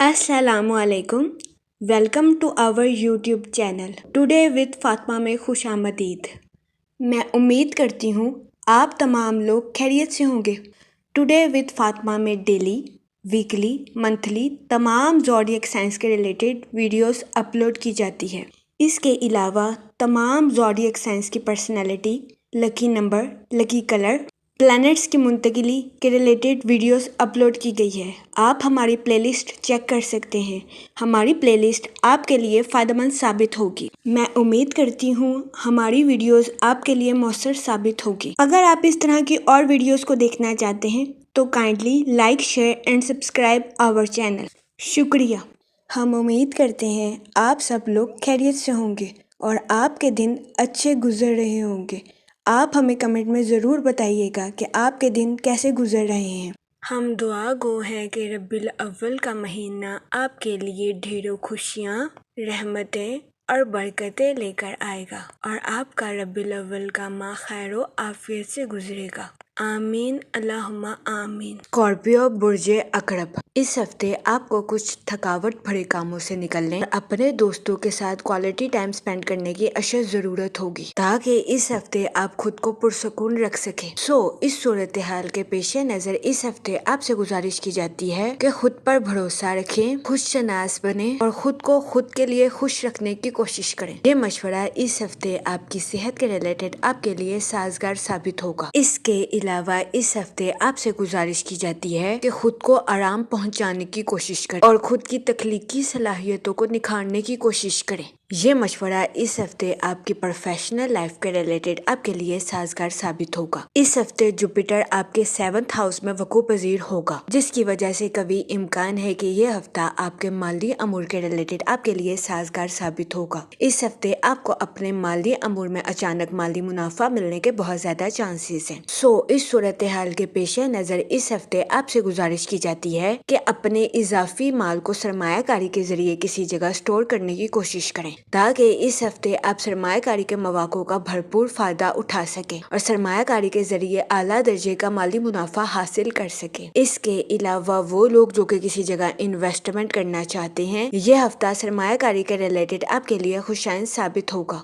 अस्सलाम वालेकुम। Welcome to our YouTube channel today with Fatima में खुश आमदीद। मैं उम्मीद करती हूँ आप तमाम लोग खैरियत से होंगे। टुडे विद फातिमा में डेली, वीकली, मंथली तमाम ज़ोडिएक साइंस के रिलेटेड वीडियोस अपलोड की जाती है। इसके अलावा तमाम ज़ोडिएक साइंस की personality, lucky number, lucky colour, planets की मुंतकिली के रिलेटेड वीडियोस अपलोड की गई है। आप हमारी प्लेलिस्ट चेक कर सकते हैं। हमारी प्लेलिस्ट आपके लिए फ़ायदेमंद साबित होगी। मैं उम्मीद करती हूँ हमारी वीडियोस आपके लिए मौसर साबित होगी। अगर आप इस तरह की और वीडियोस को देखना चाहते हैं तो kindly like, share and subscribe our channel. शुक्रिया। हम उम्मीद करते हैं आप सब लोग खैरियत से होंगे और आपके दिन अच्छे गुजर रहे होंगे। आप हमें कमेंट में ज़रूर बताइएगा कि आपके दिन कैसे गुजर रहे हैं। हम दुआ गो हैं कि रब्बिल अव्वल का महीना आपके लिए ढेरों खुशियाँ, रहमतें और बरकतें लेकर आएगा और आपका रब्बिल अव्वल का माह खैरो आफियत से गुजरेगा। आमीन अल्लाहुम्मा आमीन। स्कॉर्पियो बुर्जे अकरब, इस हफ्ते आपको कुछ थकावट भरे कामों से निकलने और अपने दोस्तों के साथ क्वालिटी टाइम स्पेंड करने की अशद ज़रूरत होगी ताकि इस हफ्ते आप खुद को पुरसकून रख सकें। इस सूरत हाल के पेश नज़र इस हफ्ते आपसे गुजारिश की जाती है कि खुद पर भरोसा रखें, खुशशनास बने और खुद को खुद के लिए खुश रखने की कोशिश करें। ये मशवरा इस हफ्ते आपकी सेहत के रिलेटेड आपके लिए साजगार साबित होगा। इसके अलावा इस हफ्ते आपसे गुजारिश की जाती है कि खुद को आराम पहुंचाने की कोशिश करें और खुद की तख्लीकी सलाहियतों को निखारने की कोशिश करें। ये मशवरा इस हफ्ते आपकी प्रोफेशनल लाइफ के रिलेटेड आपके लिए साजगार साबित होगा। इस हफ्ते जुपिटर आपके 7th हाउस में वकू पजीर होगा, जिसकी वजह से कभी इम्कान है कि ये हफ्ता आपके माली अमूर के रिलेटेड आपके लिए साजगार साबित होगा। इस हफ्ते आपको अपने माली अमूर में अचानक माली मुनाफा मिलने के बहुत ज्यादा चांसेस हैं। इस सूरत हाल के पेश नज़र इस हफ्ते आपसे गुजारिश की जाती है कि अपने इजाफी माल को सरमायाकारी के जरिए किसी जगह स्टोर करने की कोशिश करें ताकि इस हफ्ते आप सरमायाकारी के मौक़ों का भरपूर फायदा उठा सकें और सरमायाकारी के जरिए आला दर्जे का माली मुनाफा हासिल कर सकें। इसके अलावा वो लोग जो कि किसी जगह इन्वेस्टमेंट करना चाहते हैं, ये हफ्ता सरमायाकारी के रिलेटेड आपके लिए खुशाइन साबित होगा।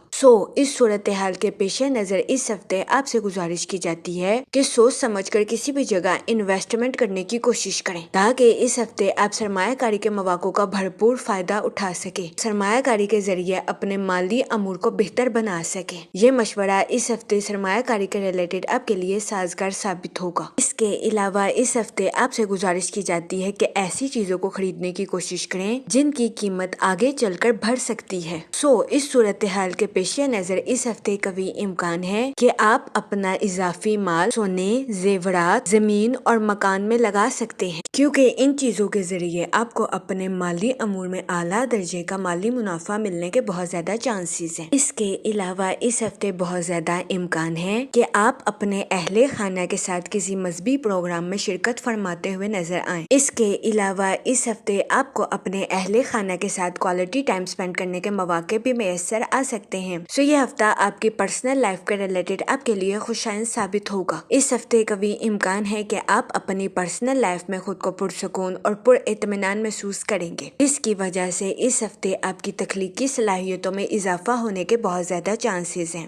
इस सूरत हाल के पेश नज़र इस हफ्ते आपसे गुजारिश की जाती है कि सोच समझकर किसी भी जगह इन्वेस्टमेंट करने की कोशिश करें ताकि इस हफ्ते आप सरमायाकारी के मौक़ों का भरपूर फायदा उठा सके, सरमायाकारी के जरिए अपने माली अमूर को बेहतर बना सके। ये मशवरा इस हफ्ते सरमायाकारी के रिलेटेड आपके लिए साजगार साबित होगा। इसके अलावा इस हफ्ते आपसे गुजारिश की जाती है कि ऐसी चीजों को खरीदने की कोशिश करें जिनकी कीमत आगे चलकर बढ़ सकती है। इस सूरत हाल के पेश नज़र इस हफ्ते कभी इम्कान है कि आप अपना इजाफी माल सोने, जेवरात, जमीन और मकान में लगा सकते हैं, क्योंकि इन चीजों के जरिए आपको अपने माली अमूर में आला दर्जे का माली मुनाफा मिलने के बहुत ज्यादा चांसेस हैं। इसके अलावा इस हफ्ते बहुत ज्यादा इम्कान है कि आप अपने अहले खाना के साथ किसी मजहबी प्रोग्राम में शिरकत फरमाते हुए नजर आएं। इसके अलावा इस हफ्ते आपको अपने अहले खाना के साथ क्वालिटी टाइम स्पेंड करने के मौके भी मैसर आ सकते हैं। ये हफ्ता आपकी पर्सनल लाइफ के रिलेटेड आपके लिए खुशाइन साबित होगा। इस हफ्ते कभी इम्कान है कि आप अपनी पर्सनल लाइफ में खुद को पुरसकून और पुरइत्मीनान महसूस करेंगे, जिसकी वजह से इस हफ्ते आपकी तख्लीकी सलाहियतों में इजाफा होने के बहुत ज्यादा चांसेस हैं।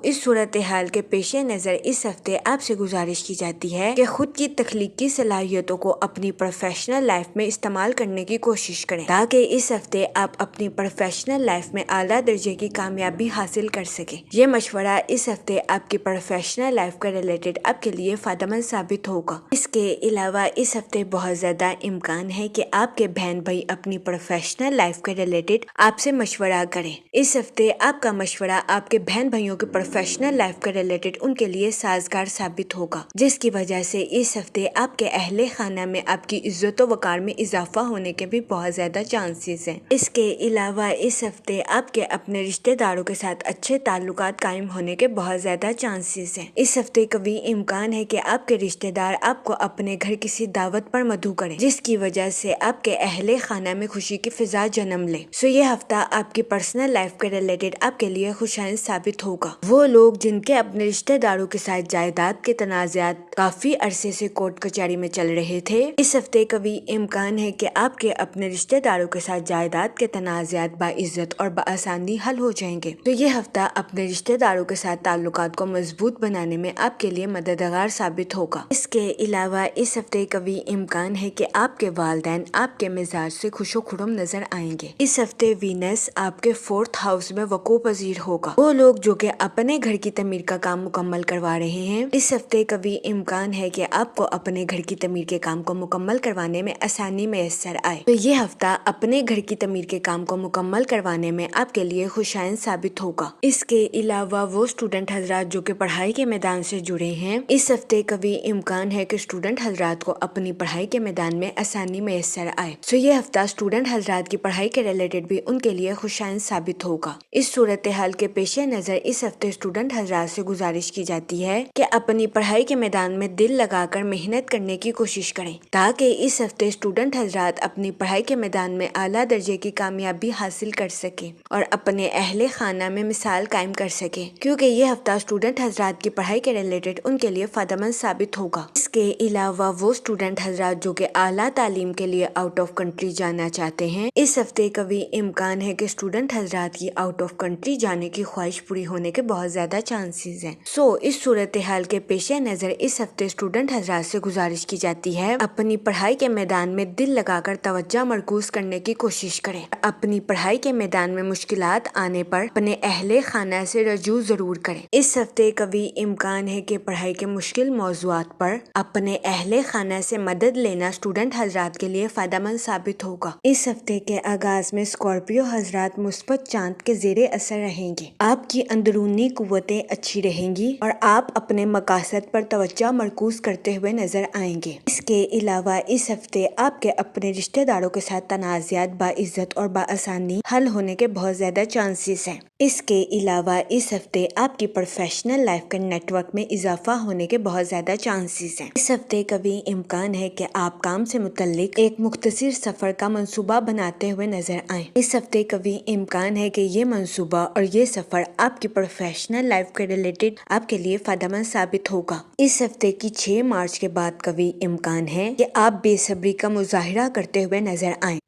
इस सूरत हाल के पेश नज़र इस हफ्ते आपसे गुजारिश की जाती है कि खुद की तख्लीकी सलाहियतों को अपनी प्रोफेशनल लाइफ में इस्तेमाल करने की कोशिश करें ताकि इस हफ्ते आप अपनी प्रोफेशनल लाइफ में आला दर्जे की कामयाबी हासिल कर सके। ये मशवरा इस हफ्ते आपकी प्रोफेशनल लाइफ के रिलेटेड आपके लिए फायदेमंद साबित होगा। इसके अलावा इस हफ्ते बहुत ज्यादा इम्कान है कि आपके बहन भाई अपनी प्रोफेशनल लाइफ के रिलेटेड आपसे मशवरा करें। इस हफ्ते आपका मशवरा आपके बहन भाइयों की प्रोफेशनल लाइफ के रिलेटेड उनके लिए साजगार साबित होगा, जिसकी वजह से इस हफ्ते आपके अहले खाना में आपकी इज्जत व वकार में इजाफा होने के भी बहुत ज्यादा चांसेस हैं। इसके अलावा इस हफ्ते आपके अपने रिश्तेदारों के साथ अच्छे ताल्लुकात कायम होने के बहुत ज्यादा चांसेस हैं। इस हफ्ते कभी इम्कान है कि आपके रिश्तेदार आपको अपने घर किसी दावत पर मदऊ करें, जिसकी वजह से आपके अहले खाना में खुशी की फिजा जन्म ले। ये हफ्ता आपकी पर्सनल लाइफ के रिलेटेड आपके लिए खुशाइन साबित होगा। वो लोग जिनके अपने रिश्तेदारों के साथ जायदाद के तनाज़ात काफी अरसे से कोर्ट कचहरी में चल रहे थे, इस हफ्ते कभी इम्कान है कि आपके अपने रिश्तेदारों के साथ जायदाद के तनाज़ात बाइज्जत और बआसानी हल हो जाएंगे। तो ये हफ्ता अपने रिश्तेदारों के साथ ताल्लुकात को मजबूत बनाने में आपके लिए मददगार साबित होगा। इसके अलावा इस हफ्ते कभी इम्कान है कि आपके वालिदैन आपके मिजाज से खुशो खुरम नजर आएंगे। इस हफ्ते वीनस आपके 4th हाउस में वकू पजीर होगा। वो लोग जो कि अपने घर की तमीर का काम मुकम्मल करवा रहे हैं, इस हफ्ते कभी इम्कान है कि आपको अपने घर की तमीर के काम को मुकम्मल करवाने में आसानी मैसर आए। तो ये हफ्ता अपने घर की तमीर के काम को मुकम्मल करवाने में आपके लिए खुशाइन साबित होगा। इसके अलावा वो स्टूडेंट हजरात जो कि पढ़ाई के मैदान से जुड़े हैं, इस हफ्ते कभी इम्कान है कि स्टूडेंट हजरात को अपनी पढ़ाई के मैदान में आसानी मैसर आए। तो ये हफ्ता स्टूडेंट हजरात की पढ़ाई के रिलेटेड भी उनके लिए खुशाइन साबित होगा। इस सूरत हाल के पेश नज़र इस हफ्ते स्टूडेंट हजरात से गुजारिश की जाती है कि अपनी पढ़ाई के मैदान में दिल लगाकर मेहनत करने की कोशिश करें, ताकि इस हफ्ते स्टूडेंट हजरात अपनी पढ़ाई के मैदान में आला दर्जे की कामयाबी हासिल कर सके और अपने अहले खाना में मिसाल कायम कर सके, क्योंकि ये हफ्ता स्टूडेंट हजरात की पढ़ाई के रिलेटेड उनके लिए फायदेमंद साबित होगा। इसके अलावा वो स्टूडेंट हजरात जो कि आला तालीम के लिए आउट ऑफ कंट्री जाना चाहते हैं, इस हफ्ते कभी इम्कान है कि स्टूडेंट हजरात की आउट ऑफ कंट्री जाने की ख्वाहिश पूरी होने के बहुत ज्यादा चांसेस हैं। इस सूरत हाल के पेश नज़र इस हफ्ते स्टूडेंट हजरात से गुजारिश की जाती है अपनी पढ़ाई के मैदान में दिल लगाकर तवज्जो मरकूज करने की कोशिश करें। अपनी पढ़ाई के मैदान में मुश्किलात आने पर अपने अहले खाना से रजू जरूर करें। इस हफ्ते कभी इम्कान है कि पढ़ाई के मुश्किल मौज़ूआत पर अपने अहले खाना से मदद लेना स्टूडेंट हजरात के लिए फायदेमंद साबित होगा। इस हफ्ते के आगाज में स्कॉर्पियो हजरात मुस्बत चांद के ज़ेरे असर रहेंगे। आपकी अंदरूनी कुव्वतें अच्छी रहेंगी और आप अपने मकासद पर तवज्जो मरकूज करते हुए नजर आएंगे। इसके अलावा इस हफ्ते आपके अपने रिश्तेदारों के साथ तनाज़ात बाइज्जत और बाआसानी हल होने के बहुत ज्यादा चांसेस हैं। इसके अलावा इस हफ्ते आपकी प्रोफेशनल लाइफ के नेटवर्क में इजाफा होने के बहुत ज्यादा चांसेस हैं। इस हफ्ते कभी इम्कान है कि आप काम से मुतल्लिक एक मुख्तसर सफर का मंसूबा बनाते हुए नजर आए। इस हफ्ते कभी इम्कान है कि ये मंसूबा और ये सफर आपकी प्रोफेशनल लाइफ के रिलेटेड आपके लिए फायदेमंद साबित होगा। इस हफ्ते की 6 मार्च के बाद कभी इम्कान है कि आप बेसब्री का मुजाहिरा करते हुए नजर आए।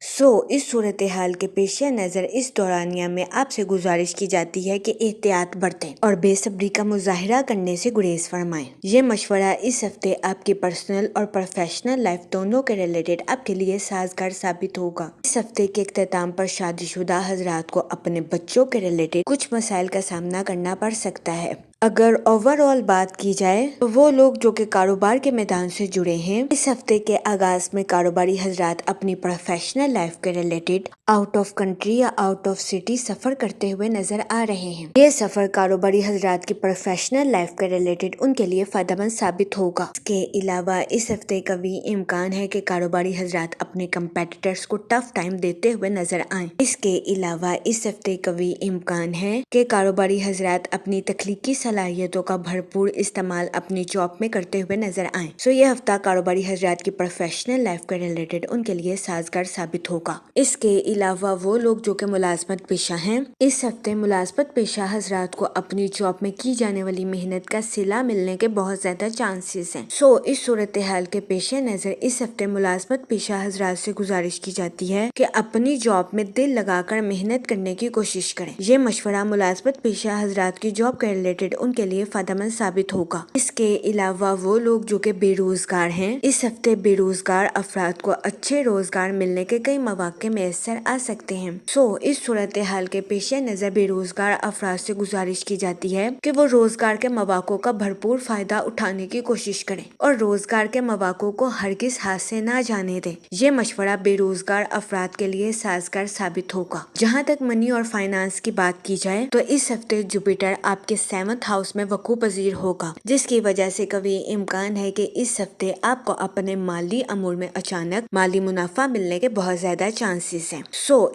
इस सूरत हाल के पेश नजर इस दौरानिया में आपसे गुजारिश की जाती है कि एहतियात बरतें और बेसब्री का मुजाहिरा करने से गुरेज फरमाएं। ये मशवरा इस हफ्ते आपकी पर्सनल और प्रोफेशनल लाइफ दोनों के रिलेटेड आपके लिए साजगार साबित होगा। इस हफ्ते के इख्तिताम पर शादीशुदा हजरात को अपने बच्चों के रिलेटेड कुछ मसाइल का सामना करना पड़ सकता है। अगर ओवरऑल बात की जाए तो वो लोग जो कि कारोबार के मैदान से जुड़े हैं, इस हफ्ते के आगाज में कारोबारी हजरात अपनी प्रोफेशनल लाइफ के रिलेटेड आउट ऑफ कंट्री या आउट ऑफ सिटी सफर करते हुए नजर आ रहे हैं। ये सफर कारोबारी हजरात की प्रोफेशनल लाइफ के रिलेटेड उनके लिए फायदेमंद साबित होगा। इसके अलावा इस हफ्ते का भी इम्कान है कि कारोबारी हजरात अपने कंपेटिटर्स को टफ टाइम देते हुए नजर आए। इसके अलावा इस हफ्ते का भी इम्कान है कि कारोबारी हजरात अपनी तख्लीकी सलाहियतों का भरपूर इस्तेमाल अपनी जॉब में करते हुए नजर आए। ये हफ्ता कारोबारी हजरात की प्रोफेशनल लाइफ के रिलेटेड उनके लिए साजगार साबित होगा। इसके अलावा वो लोग जो कि मुलाजमत पेशा हैं, इस हफ्ते मुलाजमत पेशा हजरात को अपनी जॉब में की जाने वाली मेहनत का सिला मिलने के बहुत ज्यादा चांसेस हैं। इस सूरत हाल के पेश नजर इस हफ्ते मुलाजमत पेशा हजरात से गुजारिश की जाती है कि अपनी जॉब में दिल लगाकर मेहनत करने की कोशिश करें। ये मशवरा मुलाजमत पेशा हजरात की जॉब के रिलेटेड उनके लिए फायदेमंद साबित होगा। इसके अलावा वो लोग जो कि बेरोजगार हैं, इस हफ्ते बेरोजगार अफराद को अच्छे रोजगार मिलने के कई मौके मैसर आ सकते हैं। इस सूरत हाल के पेश नजर बेरोजगार अफराद से गुजारिश की जाती है कि वो रोजगार के मौकों का भरपूर फायदा उठाने की कोशिश करें और रोजगार के मौकों को हरगिज हाथ से ना जाने दें। ये मशवरा बेरोजगार अफराद के लिए साजगार साबित होगा। जहाँ तक मनी और फाइनेंस की बात की जाए तो इस हफ्ते जुपिटर आपके 7th ہاؤس میں وقوع پذیر ہوگا، جس کی وجہ سے قوی امکان ہے کہ اس ہفتے آپ کو اپنے مالی امور میں اچانک مالی منافع ملنے کے بہت زیادہ چانسز ہیں۔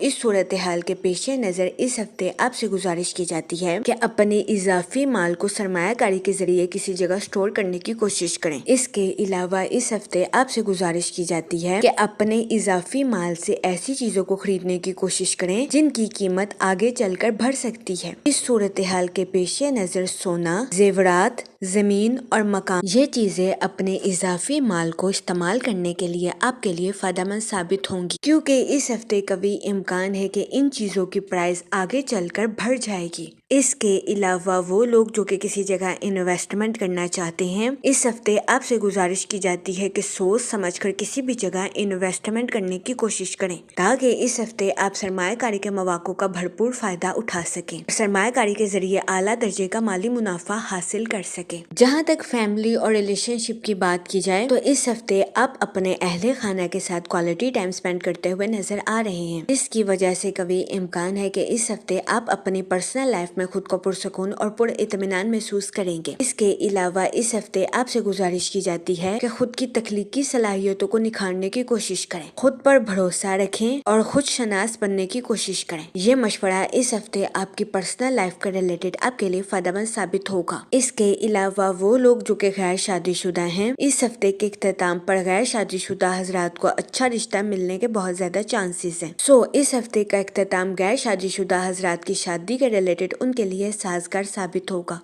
اس صورتحال کے پیش نظر اس ہفتے آپ سے گزارش کی جاتی ہے کہ اپنے اضافی مال کو سرمایہ کاری کے ذریعے کسی جگہ سٹور کرنے کی کوشش کریں۔ اس کے علاوہ اس ہفتے آپ سے گزارش کی جاتی ہے کہ اپنے اضافی مال سے ایسی چیزوں کو خریدنے کی کوشش کریں جن کی قیمت آگے چل کر بڑھ سکتی ہے۔ اس صورتحال کے پیش نظر سونا، زیورات، زمین اور مکان، یہ چیزیں اپنے اضافی مال کو استعمال کرنے کے لیے آپ کے لیے فائدہ مند ثابت ہوں گی، کیونکہ اس ہفتے قوی امکان ہے کہ ان چیزوں کی پرائز آگے چل کر بڑھ جائے گی۔ اس کے علاوہ وہ لوگ جو کہ کسی جگہ انویسٹمنٹ کرنا چاہتے ہیں، اس ہفتے آپ سے گزارش کی جاتی ہے کہ سوچ سمجھ کر کسی بھی جگہ انویسٹمنٹ کرنے کی کوشش کریں تاکہ اس ہفتے آپ سرمایہ کاری کے مواقع کا بھرپور فائدہ اٹھا سکیں، سرمایہ کاری کے ذریعے اعلیٰ درجے کا مالی منافع حاصل کر سکیں۔ جہاں تک فیملی اور ریلیشن شپ کی بات کی جائے تو اس ہفتے آپ اپنے اہل خانہ کے ساتھ کوالٹی ٹائم سپینڈ کرتے ہوئے نظر آ رہے ہیں، جس کی وجہ سے قوی امکان ہے کہ اس ہفتے آپ اپنی پرسنل لائف میں خود کو پرسکون اور پر اطمینان محسوس کریں گے۔ اس کے علاوہ اس ہفتے آپ سے گزارش کی جاتی ہے کہ خود کی تخلیقی صلاحیتوں کو نکھارنے کی کوشش کریں، خود پر بھروسہ رکھیں اور خود شناس بننے کی کوشش کریں۔ یہ مشورہ اس ہفتے آپ کی پرسنل لائف کے ریلیٹڈ آپ کے لیے فائدہ مند ثابت ہوگا۔ اس کے علاوہ وہ لوگ جو کہ غیر شادی شدہ ہیں، اس ہفتے کے اختتام پر غیر شادی شدہ حضرات کو اچھا رشتہ ملنے کے بہت زیادہ چانسز ہیں۔ اس ہفتے کا اختتام غیر شادی شدہ حضرات کی شادی کے ریلیٹڈ ان کے لیے سازگار ثابت ہوگا۔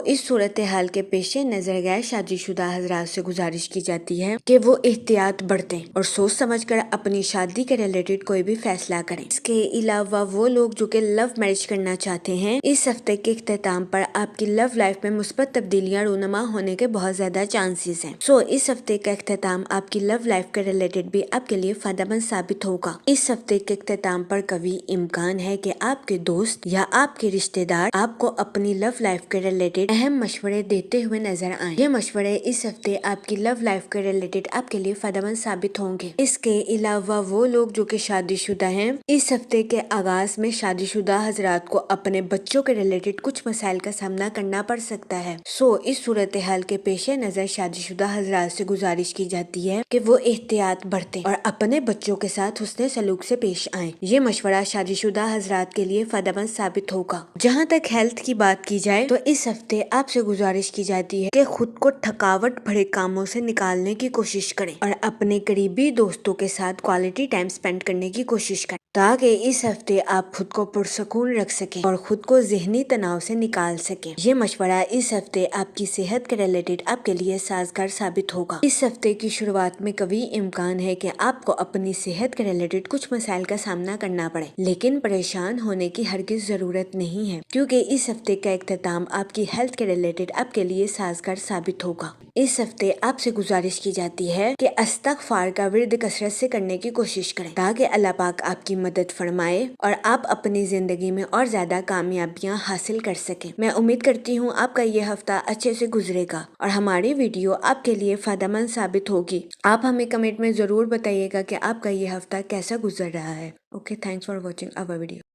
اس صورتحال کے پیش نظر غیر شادی شدہ حضرات سے گزارش کی جاتی ہے کہ وہ احتیاط برتیں اور سوچ سمجھ کر اپنی شادی کے ریلیٹڈ کوئی بھی فیصلہ کریں۔ اس کے علاوہ وہ لوگ جو کہ لو میرج کرنا چاہتے ہیں، اس ہفتے کے اختتام پر آپ کی لو لائف میں مثبت تبدیلیاں رونما ہونے کے بہت زیادہ چانسز ہیں۔ اس ہفتے کا اختتام آپ کی لو لائف کے ریلیٹڈ بھی آپ کے لیے فائدہ مند ثابت ہوگا۔ اس ہفتے کے اختتام پر قوی امکان ہے کہ آپ کے دوست یا آپ کے رشتہ دار آپ کو اپنی لو لائف کے ریلیٹڈ اہم مشورے دیتے ہوئے نظر آئیں۔ یہ مشورے اس ہفتے آپ کی لو لائف کے ریلیٹڈ آپ کے لیے فائدہ مند ثابت ہوں گے۔ اس کے علاوہ وہ لوگ جو کہ شادی شدہ ہیں، اس ہفتے کے آغاز میں شادی شدہ حضرات کو اپنے بچوں کے ریلیٹڈ کچھ مسائل کا سامنا کرنا پڑ سکتا ہے۔ اس صورتحال کے پیش نظر شادی شدہ حضرات سے گزارش کی جاتی ہے کہ وہ احتیاط برتیں اور اپنے بچوں کے ساتھ حسن سلوک سے پیش آئیں۔ یہ مشورہ شادی شدہ حضرات کے لیے فائدہ مند ثابت ہوگا۔ جہاں تک ہیلتھ کی بات کی جائے تو اس ہفتے آپ سے گزارش کی جاتی ہے کہ خود کو تھکاوٹ بھرے کاموں سے نکالنے کی کوشش کریں اور اپنے قریبی دوستوں کے ساتھ کوالٹی ٹائم سپینڈ کرنے کی کوشش کریں تاکہ اس ہفتے آپ خود کو پرسکون رکھ سکیں اور خود کو ذہنی تناؤ سے نکال سکیں۔ یہ مشورہ اس ہفتے آپ کی صحت کے ریلیٹڈ آپ کے لیے سازگار ثابت ہوگا۔ اس ہفتے کی شروعات میں قوی امکان ہے کہ آپ کو اپنی صحت کے ریلیٹڈ کچھ مسائل کا سامنا کرنا پڑے، لیکن پریشان ہونے کی ہرگز ضرورت نہیں ہے، کیونکہ اس ہفتے کا اختتام آپ کی ہیلتھ کے ریلیٹڈ آپ کے لیے سازگار ثابت ہوگا۔ اس ہفتے آپ سے گزارش کی جاتی ہے کہ استغفار کا ورد کثرت سے کرنے کی کوشش کریں تاکہ اللہ پاک آپ کی مدد فرمائے اور آپ اپنی زندگی میں اور زیادہ کامیابیاں حاصل کر سکیں۔ میں امید کرتی ہوں آپ کا یہ ہفتہ اچھے سے گزرے گا اور ہماری ویڈیو آپ کے لیے فائدہ مند ثابت ہوگی۔ آپ ہمیں کمنٹ میں ضرور بتائیے گا کہ آپ کا یہ ہفتہ کیسا گزر رہا ہے۔ Okay, thanks for watching our video.